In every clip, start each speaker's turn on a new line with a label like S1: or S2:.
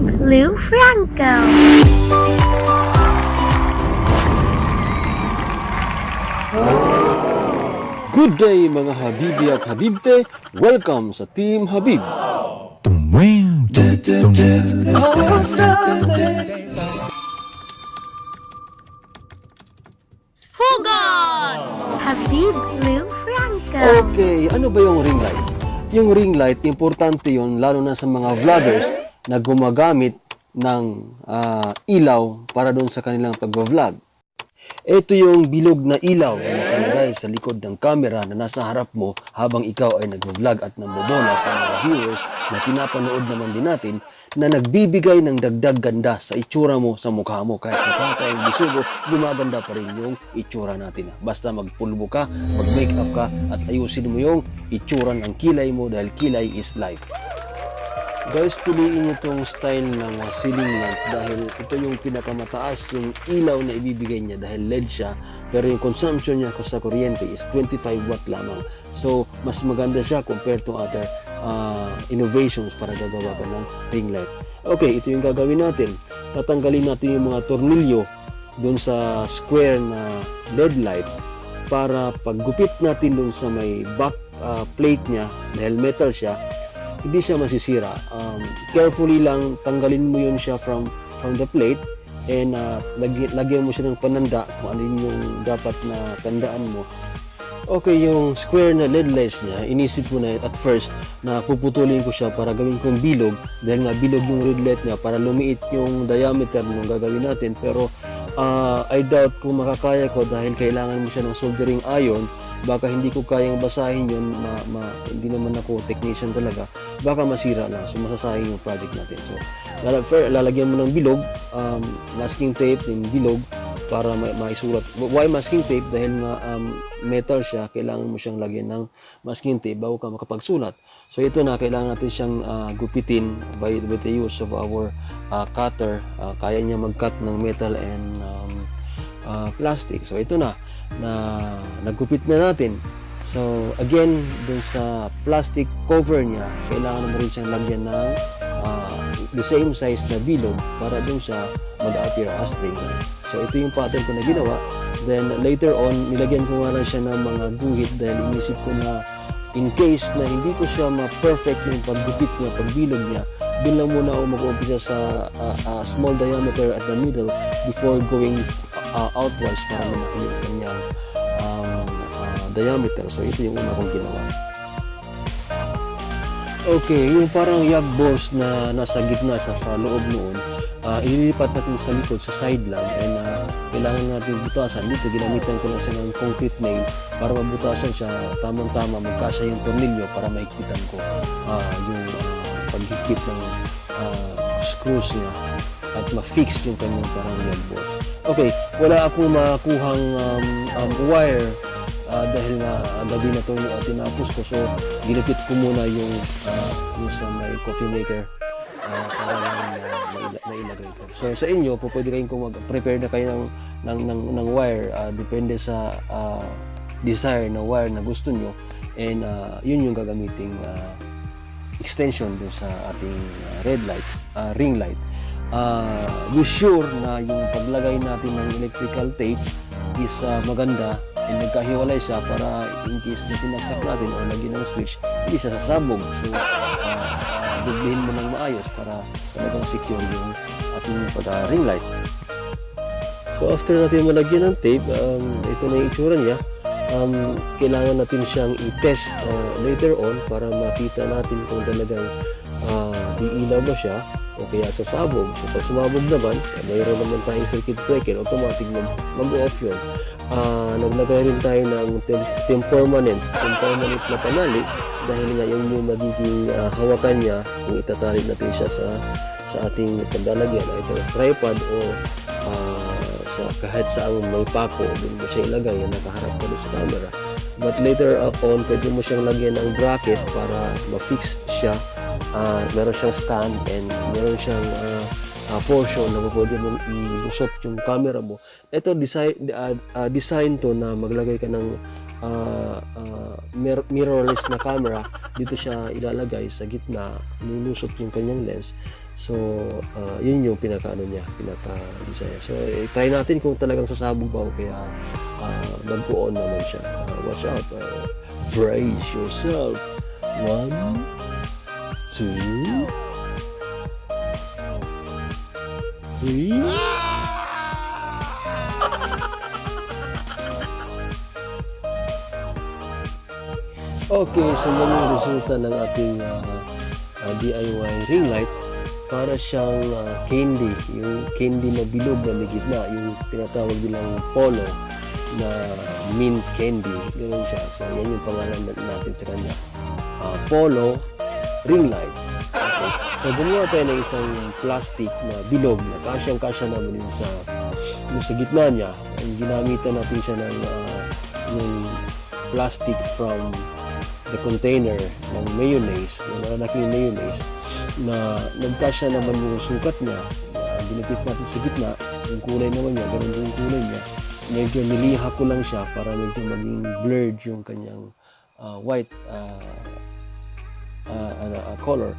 S1: Le Franco.
S2: Good day mga Habibi at Habibte! Welcome sa Team Habib!
S1: Hugot! Habib Le Franco.
S2: Okay, ano ba yung ring light? Yung ring light, importante yun lalo na sa mga vloggers na gumagamit ng ilaw para doon sa kanilang pag-vlog. Ito yung bilog na ilaw na nakalagay sa likod ng camera na nasa harap mo habang ikaw ay nag-vlog at nambobola sa mga viewers na pinapanood naman din natin na nagbibigay ng dagdag ganda sa itsura mo sa mukha mo. Kahit mukha tayong bisugo, gumaganda pa rin yung itsura natin. Basta magpulbo ka, mag-makeup ka at ayusin mo yung itsura ng kilay mo dahil kilay is life. Guys, piliin nyo itong style ng ceiling lamp dahil ito yung pinakamataas yung ilaw na ibibigay niya dahil LED siya, pero yung consumption niya sa kuryente is 25 watt lamang. So, mas maganda siya compared to other innovations para gagawa ka ng ring light. Okay, ito yung gagawin natin. Tatanggalin natin yung mga tornilyo dun sa square na LED lights para paggupit natin dun sa may back plate niya dahil metal siya, hindi siya masisira. Carefully lang tanggalin mo yun siya from the plate and lagyan mo siya ng pananda kung ano yung dapat na tandaan mo. Okay, yung square na LED lights niya, inisip ko na at first na puputulin ko siya para gawin kong bilog dahil nga bilog yung red light niya para lumiit yung diameter ng gagawin natin, pero I doubt kung makakaya ko dahil kailangan mo siya ng soldering iron. Baka hindi ko kayang basahin yun, hindi naman ako technician talaga, baka masira na, so masasayang yung project natin. So lalagyan mo ng bilog, masking tape din bilog para maisulat. Why masking tape? Dahil nga metal siya, kailangan mo siyang lagyan ng masking tape bago ka makapagsulat. So ito na, kailangan natin siyang gupitin with the use of our cutter. Kaya niya mag-cut ng metal and plastic. So ito na nagupit na natin. So again, dun sa plastic cover niya, kailangan mo rin siyang lagyan ng the same size na bilog para dun siya mag-appear as ring light. So ito yung pattern ko na ginawa. Then later on, nilagyan ko nga lang siya ng mga guhit dahil inisip ko na in case na hindi ko siya ma-perfect yung paggupit niya, pagbilog niya, dun lang muna ako mag-umpisa sa small diameter at the middle before going outwards para lumaki yung kanyang diameter. So ito yung una kong ginawa. Okay, yung parang yag boss na nasa gitna sa loob noon, ililipat natin sa likod, sa side lang, and kailangan natin butasan. Dito ginamitan ko na siya ng concrete nail para mabutasan siya tamang-tama, magkasya yung tornilyo para maikpitan ko yung paghigpit ng screws niya at ma-fix yung kanyang parang yag boss. Okay, wala akong makuhang wire dahil nga gabi na ito tinapos ko, so ginupit ko muna yung sa may coffee maker para mailagay ito. So sa inyo, pwede kayong mag-prepare na kayo ng wire, depende sa desire na wire na gusto nyo, and yun yung gagamiting extension dun sa ating ring light. Be sure na yung paglagay natin ng electrical tape is maganda and nagkahiwalay siya para in case na sinaksak natin o lagyan ng switch, hindi siya sasabog. So dublihin mo ng maayos para talagang secure yung ating ring light. So after natin malagyan ng tape, ito na yung itsura niya. Kailangan natin siyang i-test later on para makita natin kung talagang iilaw ba siya o kaya sasabog. So pag sumabog naman, mayroon naman tayong circuit breaker, automatic mag-off yun. Naglagay rin tayo ng tempermanent na panali dahil nga yung magiging hawakan niya kung itatali natin siya sa ating paglalagyan, either tripod o kahit saan may pako, doon mo siya ilagay, nakaharap ka doon sa camera. But later on, pwede mo siyang lagyan ng bracket para ma-fix siya. Meron siyang stand and meron siyang portion na pwede mong ilusot yung camera mo. Ito, design to na maglagay ka ng mirrorless na camera. Dito siya ilalagay sa gitna, lulusot yung kanyang lens. So, yun yung pinaka-ano niya, pinaka-design. So, try natin kung talagang sasabog ba o kaya mag-on naman siya. Watch out. Brace yourself. 1, 2, 3. Okay, so yan yung resulta ng ating DIY ring light. Para siyang candy, yung candy na bilog na may gitna, yung tinatawag nilang polo na mint candy. Ganun siya. So yan yung pangalan natin sa kanya. Polo ring light. Okay. So gumawa tayo ng isang plastic na bilog na kasyang-kasya naman din sa gitna niya. Ang ginamitan natin siya ng yung plastic from the container ng mayonnaise, ng malalaking mayonnaise, na nagkasya naman yung sukat niya. Binipit natin sa gitna, yung kulay naman niya, ganun yung kulay niya. Medyo niliha ko lang siya para medyo maging blurred yung kanyang white color.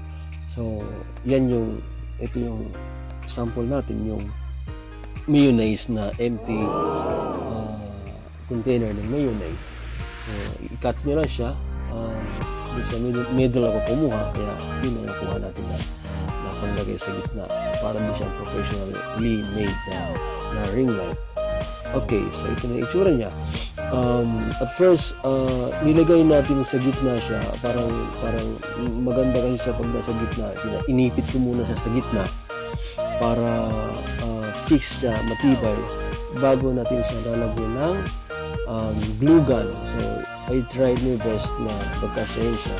S2: So, ito yung sample natin, yung mayonnaise na empty container ng mayonnaise. So, i-cut nyo lang siya. Sa middle ako kumuha, kaya yun ang nakuha natin na panglagay sa gitna para din siyang professionally made na ring light. Okay, so ito na itsura niya. At first, nilagay natin sa gitna siya, parang maganda kasi siya pag nasa gitna. Inipit ko muna siya sa gitna para fix siya, matibay, bago natin siya lalagyan ng glue gun. So, I tried my best na pagkasyahin siya.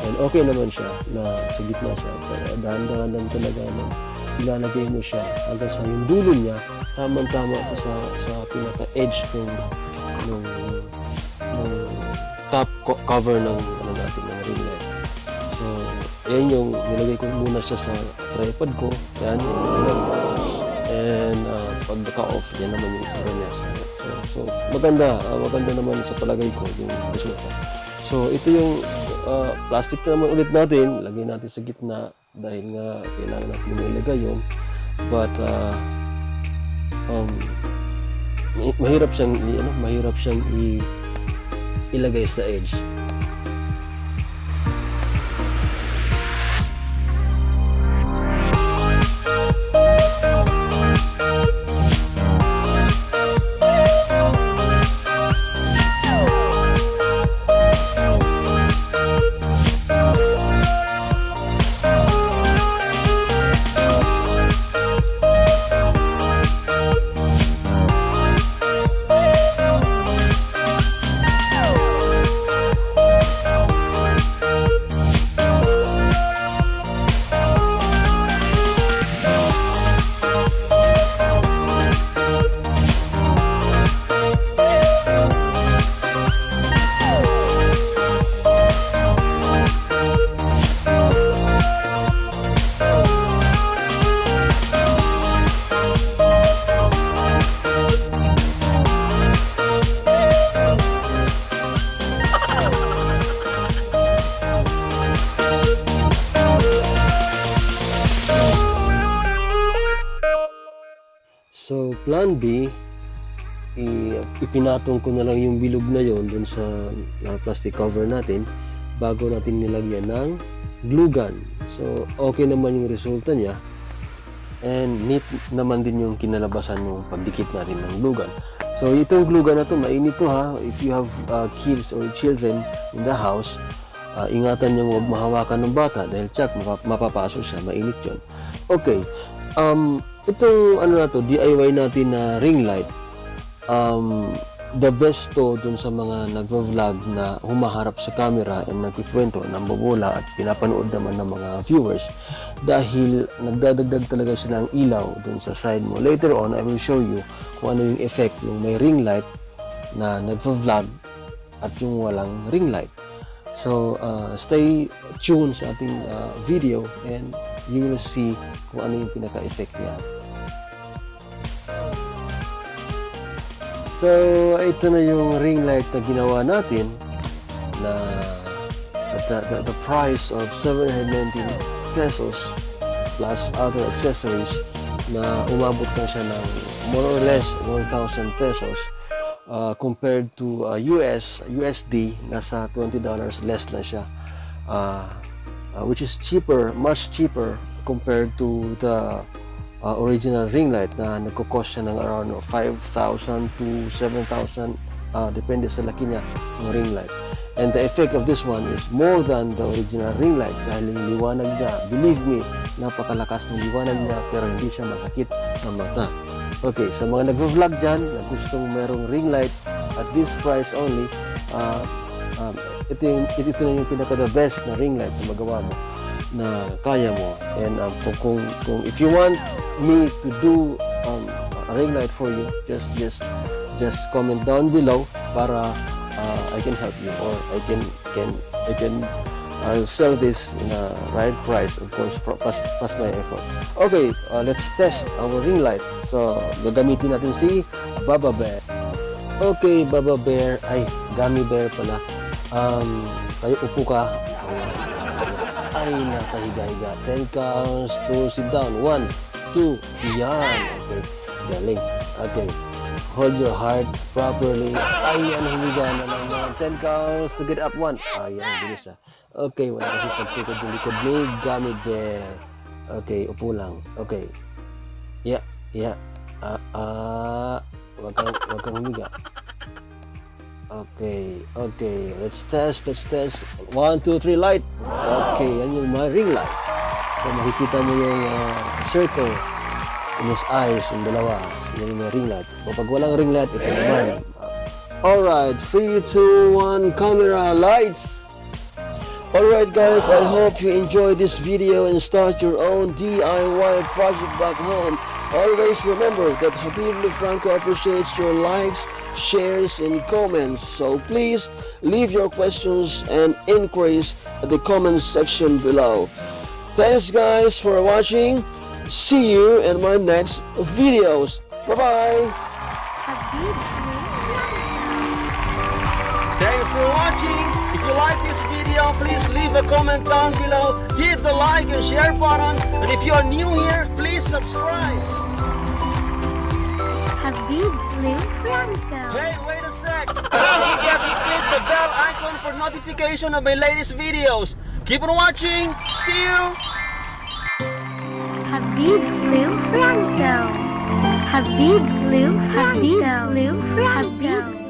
S2: And okay naman siya na sa gitna siya. Pero dahan-dahan lang talaga na ilalagay mo siya hanggang sa yung dulo niya, tamang-tama sa pinaka-edge ng top cover ng natin, ng ring light. So, yan yung nilagay ko muna siya sa tripod ko. Yan. And pag naka-off, yan naman yung isara niya. So maganda naman sa palagay ko yung resulta. So ito yung plastic na naman ulit natin, lagay natin sa gitna dahil nga kailangan natin ilagay yun. But mahirap siyang ilagay sa edge. So, plan B, ipinatong ko na lang yung bilog na yon dun sa plastic cover natin bago natin nilagyan ng glue gun. So, okay naman yung resulta niya. And neat naman din yung kinalabasan ng pagdikit natin ng glue gun. So, itong glue gun na to, mainit to ha. If you have kids or children in the house, ingatan nyo huwag mahawakan ng bata dahil tsak, mapapaso siya, mainit yun. Okay. Itong ano na to, DIY natin na ring light, the best to dun sa mga nagvo-vlog na humaharap sa camera and nagkikwento, nambobola at pinapanood naman ng mga viewers dahil nagdadagdag talaga siya ng ilaw dun sa side mo. Later on, I will show you kung ano yung effect yung may ring light na nagvo-vlog at yung walang ring light. So, stay tuned sa ating video and you will see kung ano yung pinaka-effect niya. So, ito na yung ring light na ginawa natin na at the price of 719 pesos. plus other accessories na umabot na siya ng more or less 1,000 pesos compared to USD, nasa $20 less na siya, which is cheaper, much cheaper compared to the original ring light na nagko-cost siya ng around 5,000 to 7,000, depende sa laki niya ng ring light. And the effect of this one is more than the original ring light dahil yung liwanag niya, believe me, napakalakas ng liwanag niya pero hindi siya masakit sa mata. Okay, sa mga nag-vlog dyan na gustong merong ring light at this price only, ito na yung pinaka-the best na ring light na magawa mo, na kaya mo. And kung if you want me to do a ring light for you, just comment down below para I can help you, or I'll sell this in a right price, of course, plus my effort. Okay, let's test our ring light. So, gagamitin natin si Baba Bear. Okay, Baba Bear, ay, Gummy Bear pala. Tayo upo ka. Ay, nakahiga-higa. 10 counts to sit down. 1, 2, yan. Okay, galing. Okay. Hold your heart properly. Ayan, humiga na naman. 10 counts to get up. 1. Ayan, bilis ah. Okay, wala kasi pagtukod yung likod ni Gummy Bear. Okay, upo lang. Okay. Yeah. Wag kang humiga. Okay. Let's test. 1, 2, 3, light. Okay, yan yung my ring light. So, makikita mo yung circle in his eyes, yung dalawa. Yan yung ring light. Kapag walang ring light, ito naman. Alright, 3, 2, 1, camera, lights! Alright guys, I hope you enjoyed this video and start your own DIY project back home. Always remember that Habib Le Franco appreciates your likes, shares, and comments. So please leave your questions and inquiries at the comments section below. Thanks guys for watching. See you in my next videos. Bye-bye. Thanks for watching. If you like this video, please leave a comment down below. Hit the like and share button. And if you are new here, please subscribe.
S1: Habib Le Franco.
S2: Hey, wait a sec. Don't forget to click the bell icon for notification of my latest videos. Keep on watching. See you.
S1: Habib Le Franco. Habib Le Franco.